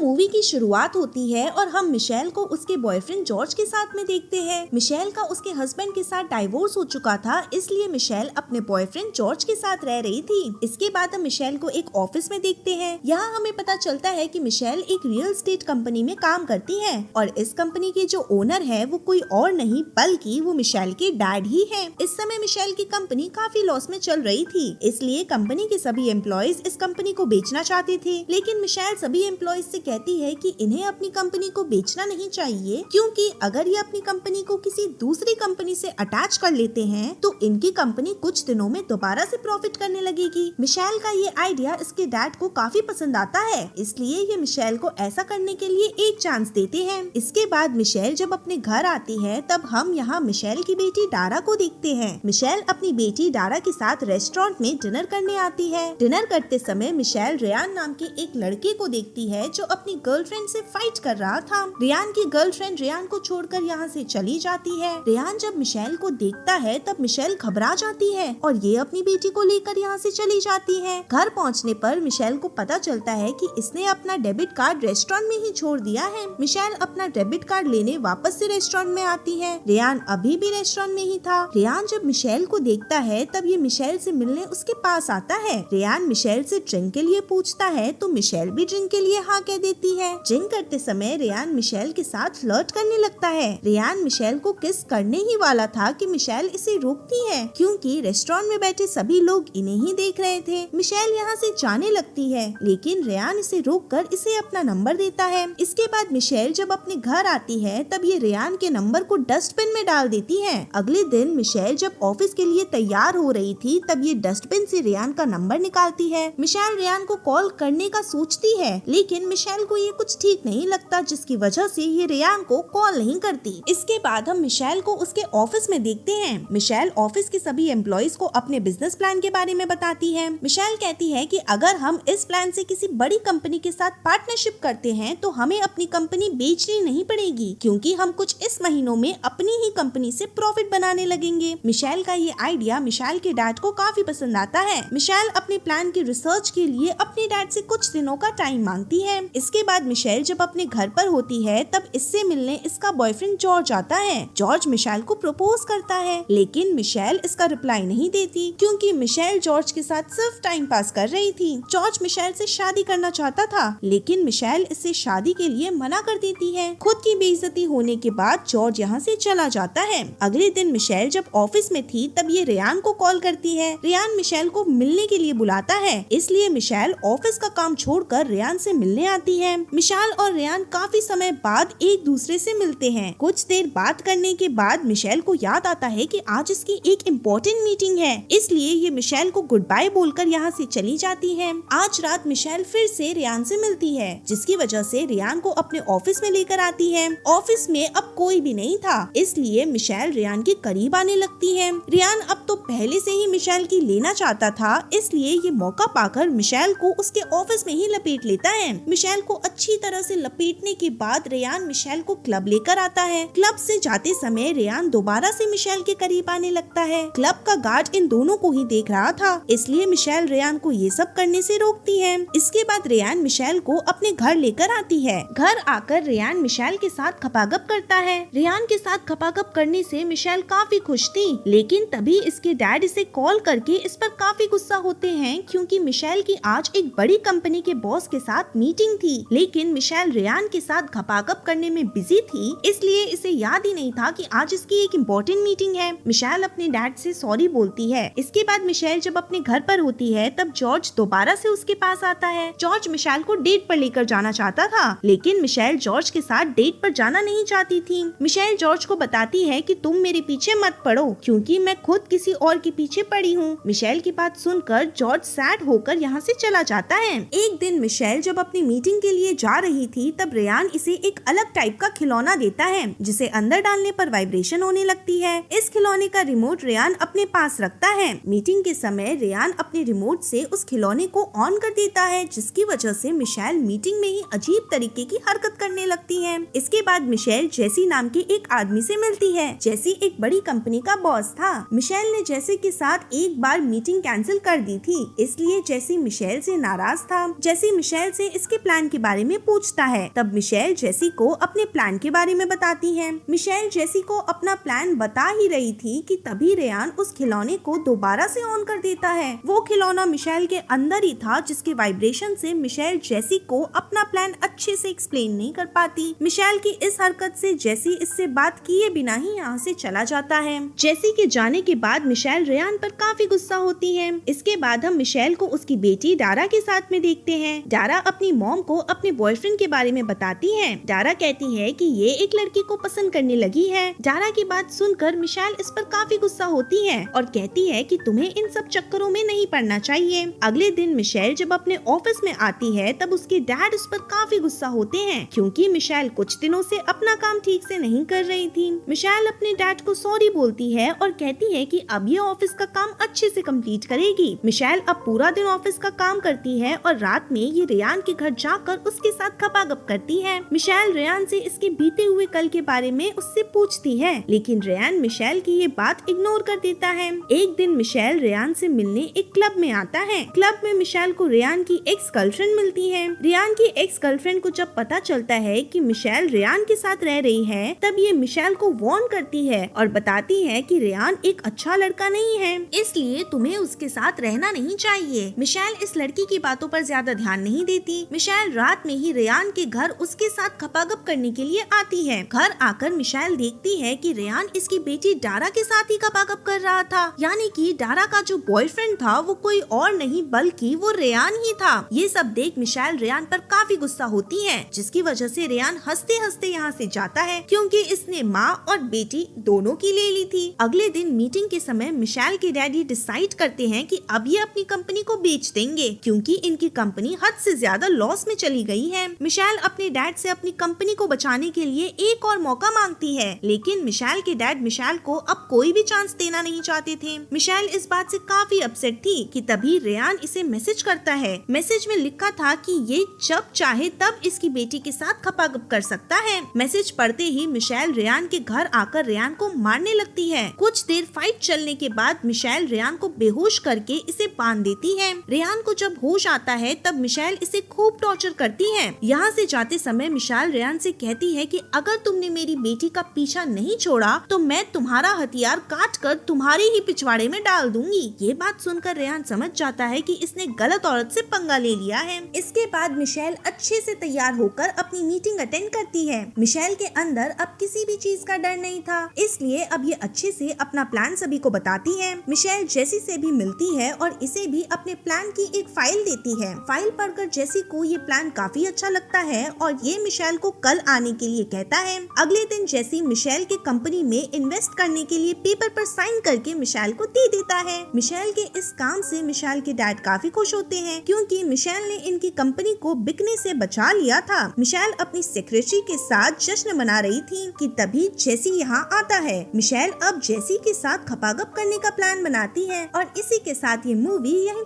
Movie की शुरुआत होती है और हम मिशेल को उसके बॉयफ्रेंड जॉर्ज के साथ में देखते हैं। मिशेल का उसके हस्बैंड के साथ डाइवोर्स हो चुका था, इसलिए मिशेल अपने बॉयफ्रेंड जॉर्ज के साथ रह रही थी। इसके बाद हम मिशेल को एक ऑफिस में देखते हैं। यहाँ हमें पता चलता है कि मिशेल एक रियल एस्टेट कंपनी में काम करती है और इस कंपनी के जो ओनर है वो कोई और नहीं बल्कि वो मिशेल के डैड ही है। इस समय मिशेल की कंपनी काफी लॉस में चल रही थी, इसलिए कंपनी के सभी एम्प्लॉयज इस कंपनी को बेचना चाहते थे। लेकिन मिशेल सभी एम्प्लॉयज से कहती है कि इन्हें अपनी कंपनी को बेचना नहीं चाहिए, क्योंकि अगर ये अपनी कंपनी को किसी दूसरी कंपनी से अटैच कर लेते हैं तो इनकी कंपनी कुछ दिनों में दोबारा से प्रॉफिट करने लगेगी। मिशेल का ये आइडिया इसके डैड को काफी पसंद आता है, इसलिए ये मिशेल को ऐसा करने के लिए एक चांस देते हैं। इसके बाद मिशेल जब अपने घर आती है तब हम यहाँ मिशेल की बेटी डारा को देखते हैं। मिशेल अपनी बेटी डारा के साथ रेस्टोरेंट में डिनर करने आती है। डिनर करते समय मिशेल रेयान नाम के एक लड़के को देखती है जो अपनी गर्लफ्रेंड से फाइट कर रहा था। रेयान की गर्लफ्रेंड रेयान को छोड़कर यहाँ से चली जाती है। रेयान जब मिशेल को देखता है तब मिशेल घबरा जाती है और ये अपनी बेटी को लेकर यहाँ से चली जाती है। घर पहुँचने पर मिशेल को पता चलता है कि इसने अपना डेबिट कार्ड रेस्टोरेंट में ही छोड़ दिया है। मिशेल अपना डेबिट कार्ड लेने वापस से रेस्टोरेंट में आती है। रेयान अभी भी रेस्टोरेंट में ही था। रेयान जब मिशेल को देखता है तब ये मिशेल से मिलने उसके पास आता है। रेयान मिशेल से ड्रिंक के लिए पूछता है तो मिशेल भी ड्रिंक के लिए हाँ कह देती है। ड्रिंक करते समय रेयान मिशेल के साथ फ्लर्ट करने लगता है। रेयान मिशेल को किस करने ही वाला था कि मिशेल इसे रोकती है, क्योंकि रेस्टोरेंट में बैठे सभी लोग इन्हें ही देख रहे थे। मिशेल यहाँ से जाने लगती है, लेकिन रेयान इसे रोककर इसे अपना नंबर देता है। इसके बाद मिशेल जब अपने घर आती है तब ये रेयान के नंबर को डस्टबिन में डाल देती है। अगले दिन मिशेल जब ऑफिस के लिए तैयार हो रही थी तब ये डस्टबिन से रेयान का नंबर निकालती है। मिशेल रेयान को कॉल करने का सोचती है, लेकिन मिशेल को ये कुछ ठीक नहीं लगता, जिसकी वजह से ये रेयान को कॉल नहीं करती। इसके बाद हम मिशेल को उसके ऑफिस में देखते हैं। मिशेल ऑफिस के सभी एम्प्लॉयज को अपने बिजनेस प्लान के बारे में बताती है। मिशेल कहती है कि अगर हम इस प्लान से किसी बड़ी कंपनी के साथ पार्टनरशिप करते हैं तो हमें अपनी कंपनी बेचनी नहीं पड़ेगी, क्योंकि हम कुछ इस महीनों में अपनी ही कंपनी से प्रॉफिट बनाने लगेंगे। मिशेल का ये आइडिया मिशेल के डैड को काफी पसंद आता है। मिशेल अपने प्लान की रिसर्च के लिए अपने डैड से कुछ दिनों का टाइम मांगती है। इसके बाद मिशेल जब अपने घर पर होती है तब इससे मिलने इसका बॉयफ्रेंड जॉर्ज आता है। जॉर्ज मिशेल को प्रपोज करता है, लेकिन मिशेल इसका रिप्लाई नहीं देती, क्योंकि मिशेल जॉर्ज के साथ सिर्फ टाइम पास कर रही थी। जॉर्ज मिशेल से शादी करना चाहता था, लेकिन मिशेल इससे शादी के लिए मना कर देती है। खुद की बेइज्जती होने के बाद जॉर्ज यहाँ से चला जाता है। अगले दिन मिशेल जब ऑफिस में थी तब ये रेयान को कॉल करती है। रेयान मिशेल को मिलने के लिए बुलाता है, इसलिए मिशेल ऑफिस का काम छोड़कर रेयान से मिलने आती है। मिशेल और रेयान काफी समय बाद एक दूसरे से मिलते हैं। कुछ देर बात करने के बाद मिशेल को याद आता है कि आज इसकी एक इम्पोर्टेंट मीटिंग है, इसलिए ये मिशेल को गुड बाय बोलकर यहाँ से चली जाती है। आज रात मिशेल फिर से रेयान से मिलती है, जिसकी वजह से रेयान को अपने ऑफिस में लेकर आती है। ऑफिस में अब कोई भी नहीं था, इसलिए मिशेल रेयान के करीब आने लगती है। रेयान अब तो पहले से ही मिशेल की लेना चाहता था, इसलिए ये मौका पाकर मिशेल को उसके ऑफिस में ही लपेट लेता है। मिशेल को अच्छी तरह से लपेटने के बाद रेयान मिशेल को क्लब लेकर आता है। क्लब से जाते समय रेयान दोबारा से मिशेल के करीब आने लगता है। क्लब का गार्ड इन दोनों को ही देख रहा था, इसलिए मिशेल रेयान को ये सब करने से रोकती है। इसके बाद रेयान मिशेल को अपने घर लेकर आती है। घर आकर रेयान मिशेल के साथ खपागप करता है। रेयान के साथ खपागप करने से मिशेल काफी खुश थी, लेकिन तभी इसके डैड इसे कॉल करके इस पर काफी गुस्सा होते हैं, क्योंकि मिशेल की आज एक बड़ी कंपनी के बॉस के साथ मीटिंग थी। लेकिन मिशेल रेयान के साथ खपागप करने में बिजी थी, इसलिए इसे याद ही नहीं था कि आज इसकी एक इम्पोर्टेंट मीटिंग है। मिशेल अपने डैड से सॉरी बोलती है। इसके बाद मिशेल जब अपने घर पर होती है तब जॉर्ज दोबारा से उसके पास आता है। जॉर्ज मिशेल को डेट पर लेकर जाना चाहता था, लेकिन मिशेल जॉर्ज के साथ डेट पर जाना नहीं चाहती थी। मिशेल जॉर्ज को बताती है कि तुम मेरे पीछे मत पड़ो, क्योंकि मैं खुद किसी और के पीछे पड़ी हूँ। मिशेल की बात सुनकर जॉर्ज सैड होकर यहाँ से चला जाता है। एक दिन मिशेल जब अपनी मीटिंग के लिए जा रही थी तब रेयान इसे एक अलग टाइप का खिलौना देता है, जिसे अंदर डालने पर वाइब्रेशन होने लगती है। इस खिलौने का रिमोट रेयान अपने पास रखता है। मीटिंग के समय रेयान अपने रिमोट से उस खिलौने को ऑन कर देता है, जिसकी वजह से मिशेल मीटिंग में ही अजीब तरीके की हरकत करने लगती है। इसके बाद मिशेल जेसी नाम के एक आदमी से मिलती है। जेसी एक बड़ी कंपनी का बॉस था। मिशेल ने जेसी के साथ एक बार मीटिंग कैंसिल कर दी थी, इसलिए जेसी मिशेल से नाराज था। जेसी मिशेल से इसके प्लान के बारे में पूछता है। तब मिशेल जेसी को अपने प्लान के बारे में बताती है। मिशेल जेसी को अपना प्लान बता ही रही थी कि तभी रेयान उस खिलौने को दोबारा से ऑन कर देता है। वो खिलौना मिशेल के अंदर ही था, जिसके वाइब्रेशन से मिशेल जेसी को अपना प्लान अच्छे से एक्सप्लेन नहीं कर पाती। मिशेल की इस हरकत से जेसी इससे बात किए बिना ही यहाँ से चला जाता है। जेसी के जाने के बाद मिशेल रेयान पर काफी गुस्सा होती है। इसके बाद हम मिशेल को उसकी बेटी डारा के साथ में देखते हैं। डारा अपनी मॉम को अपने बॉयफ्रेंड के बारे में बताती है। डारा कहती है कि ये एक लड़की को पसंद करने लगी है। डारा की बात सुनकर मिशेल इस पर काफी गुस्सा होती है और कहती है कि तुम्हें इन सब चक्करों में नहीं पड़ना चाहिए। अगले दिन मिशेल जब अपने ऑफिस में आती है तब उसके डैड उस पर काफी गुस्सा होते हैं, क्योंकि मिशेल कुछ दिनों से अपना काम ठीक से नहीं कर रही थी। मिशेल अपने डैड को सॉरी बोलती है और कहती है कि अब ये ऑफिस का काम अच्छे से कंप्लीट करेगी। मिशेल अब पूरा दिन ऑफिस का काम करती है और रात में ये रेयान के घर जाकर उसके साथ खपागप करती है। मिशेल रेयान से इसके बीते हुए कल के बारे में उससे पूछती है, लेकिन रेयान मिशेल की ये बात इग्नोर कर देता है। एक दिन मिशेल रेयान से मिलने एक क्लब में आता है। क्लब में मिशेल को रेयान की एक्स गर्लफ्रेंड मिलती है। रेयान की एक्स गर्लफ्रेंड को जब पता चलता है कि मिशेल रेयान के साथ रह रही है, तब ये मिशेल को वार्न करती है और बताती है कि रेयान एक अच्छा लड़का नहीं है, इसलिए तुम्हें उसके साथ रहना नहीं चाहिए। मिशेल इस लड़की की बातों पर ज्यादा ध्यान नहीं देती। मिशेल रात में ही रेयान के घर उसके साथ खपागप करने के लिए आती है। घर आकर मिशेल देखती है कि रेयान इसकी बेटी डारा के साथ ही खपागप कर रहा था, यानी कि डारा का जो बॉयफ्रेंड था वो कोई और नहीं बल्कि वो रेयान ही था। ये सब देख मिशेल रेयान पर काफी गुस्सा होती है, जिसकी वजह से रेयान हंसते हंसते यहाँ से जाता है, क्योंकि इसने माँ और बेटी दोनों की ले ली थी। अगले दिन मीटिंग के समय मिशेल के डैडी डिसाइड करते हैं कि अब ये अपनी कंपनी को बेच देंगे, क्योंकि इनकी कंपनी हद से ज्यादा लॉस में चली गई है। मिशेल अपने डैड से अपनी कंपनी को बचाने के लिए एक और मौका मांगती है, लेकिन मिशेल के डैड मिशेल को अब कोई भी चांस देना नहीं चाहते थे। मिशेल इस बात से काफी अपसेट थी कि तभी रेयान इसे मैसेज करता है। मैसेज में लिखा था कि ये जब चाहे तब इसकी बेटी के साथ खपागप कर सकता है। मैसेज पढ़ते ही मिशेल रेयान के घर आकर रेयान को मारने लगती है। कुछ देर फाइट चलने के बाद मिशेल रेयान को बेहोश करके इसे बांध देती है। रेयान को जब होश आता है तब मिशेल इसे खूब टॉर्चर करती है। यहाँ से जाते समय मिशेल रेयान से कहती है कि अगर तुमने मेरी बेटी का पीछा नहीं छोड़ा तो मैं तुम्हारा हथियार काट कर तुम्हारे ही पिछवाड़े में डाल दूंगी। ये बात सुनकर रेयान समझ जाता है कि इसने गलत औरत से पंगा ले लिया है। इसके बाद मिशेल अच्छे से तैयार होकर अपनी मीटिंग अटेंड करती है। मिशेल के अंदर अब किसी भी चीज का डर नहीं था, इसलिए अब ये अच्छे से अपना प्लान सभी को बताती है। मिशेल जेसी से भी मिलती है और इसे भी अपने प्लान की एक फाइल देती है। फाइल पढ़कर जेसी को ये प्लान काफी अच्छा लगता है और ये मिशेल को कल आने के लिए कहता है। अगले दिन जेसी मिशेल के कंपनी में इन्वेस्ट करने के लिए पेपर पर साइन करके मिशेल को दे देता है। मिशेल के इस काम से मिशेल के डैड काफी खुश होते हैं, क्योंकि मिशेल ने इनकी कंपनी को बिकने से बचा लिया था। मिशेल अपनी सेक्रेटरी के साथ जश्न मना रही थी कि तभी जेसी यहाँ आता है। मिशेल अब जेसी के साथ खपागप करने का प्लान बनाती है और इसी के साथ ये मूवी यहीं